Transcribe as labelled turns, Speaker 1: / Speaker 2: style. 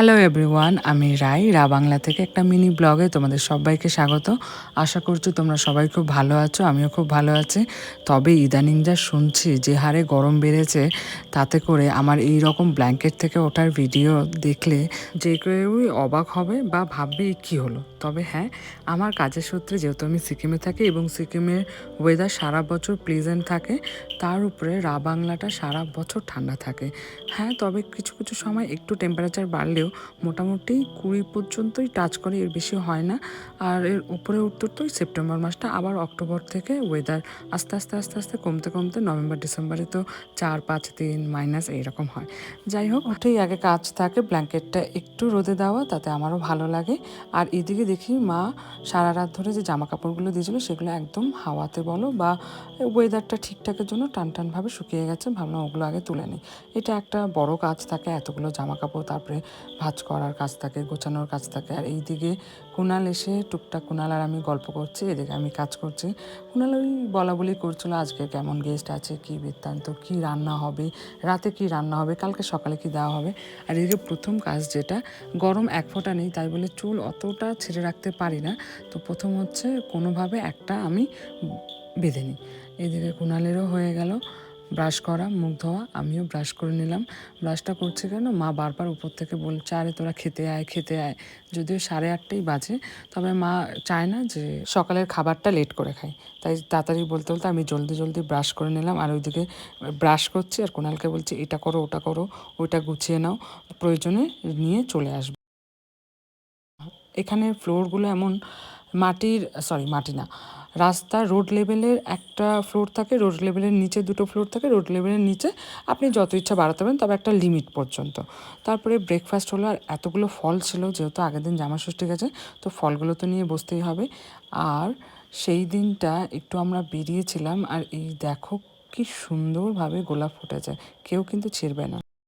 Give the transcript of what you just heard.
Speaker 1: Hello everyone, আমি রা বাংলা থেকে একটা মিনি ব্লগে তোমাদের সবাইকে স্বাগত। আশা করছি তোমরা সবাই খুব ভালো আছো, আমিও খুব ভালো আছি। তবে ইদানিং যা শুনছি যে হারে গরম বেড়েছে, তাতে করে আমার এই রকম ব্ল্যাঙ্কেট থেকে ওঠার ভিডিও দেখলে যে কেউই অবাক হবে বা ভাববে কী হলো। তবে হ্যাঁ, আমার কাজের সূত্রে যেহেতু আমি সিকিমে থাকি এবং সিকিমের ওয়েদার সারা বছর প্লেজেন্ট থাকে, তার উপরে বাংলাটা সারা বছর ঠান্ডা থাকে। হ্যাঁ, তবে কিছু কিছু সময় একটু টেম্পারেচার বাড়লেও মোটামুটি 20 পর্যন্তই টাচ করে, এর বেশি হয় না। আর এর উপরে উঠতে উঠতেই সেপ্টেম্বর মাসটা, আবার অক্টোবর থেকে ওয়েদার আস্তে আস্তে আস্তে আস্তে কমতে কমতে নভেম্বর ডিসেম্বরে তো 4-5 দিন মাইনাস এইরকম হয়। যাই হোক, ওঠেই আগে কাজ থাকে ব্ল্যাঙ্কেটটা একটু রোদে দেওয়া, তাতে আমারও ভালো লাগে। আর এদিকে দেখি মা সারা রাত ধরে যে জামা কাপড়গুলো দিয়েছিল সেগুলো একদম হাওয়াতে বলো বা ওয়েদারটা ঠিকঠাকের জন্য টান টানভাবে শুকিয়ে গেছে। ভাবলাম ওগুলো আগে তুলে নিই। এটা একটা বড় কাজ থাকে, এতগুলো জামা কাপড়, তারপরে ভাঁজ করার কাজ থাকে, গোছানোর কাজ থাকে। আর এইদিকে কুণাল এসে টুকটাক, কুণাল আর আমি গল্প করছি, এদিকে আমি কাজ করছি। কুণাল ওই বলা বলি করছিল আজকে কেমন গেস্ট আছে, কী বৃত্তান্ত, কী রান্না হবে, রাতে কী রান্না হবে, কালকে সকালে কী দেওয়া হবে। আর এদিকে প্রথম কাজ যেটা, গরম এক ফোঁটা নেই তাই বলে চুল অতটা ছেড়ে রাখতে পারি না, তো প্রথম হচ্ছে কোনোভাবে একটা আমি বেঁধে নিই। এদিকে কুণালেরও হয়ে গেল ব্রাশ করা, মুখ ধোয়া, আমিও ব্রাশ করে নিলাম। ব্রাশটা করছে কেন, মা বারবার উপর থেকে বলছে আরে তোরা খেতে আয় খেতে আয়। যদিও 8:30টাই বাজে, তবে মা চায় না যে সকালের খাবারটা লেট করে খাই, তাই তাড়াতাড়ি বলতে বলতে আমি জলদি জলদি ব্রাশ করে নিলাম। আর ওইদিকে ব্রাশ করছি আর কুণালকে বলছি এটা করো ওটা করো, ওইটা গুছিয়ে নাও, প্রয়োজনে নিয়ে চলে আসবে। এখানে ফ্লোরগুলো এমন মাটির, মাটি না, রাস্তার রোড লেভেলের একটা ফ্লোর থাকে, রোড লেভেলের নিচে দুটো ফ্লোর থাকে। রোড লেভেলের নিচে আপনি যত ইচ্ছা বাড়াতে পারেন, তবে একটা লিমিট পর্যন্ত। তারপরে ব্রেকফাস্ট হলো, আর এতগুলো ফল ছিল, যেহেতু আগের দিন জামা ষষ্ঠী গেছে, তো ফলগুলো তো নিয়ে বসতেই হবে। আর সেই দিনটা একটু আমরা বেরিয়েছিলাম, আর এই দেখো কি সুন্দরভাবে গোলাপ ফুটেছে, কেউ কিন্তু ছিঁড়বে না।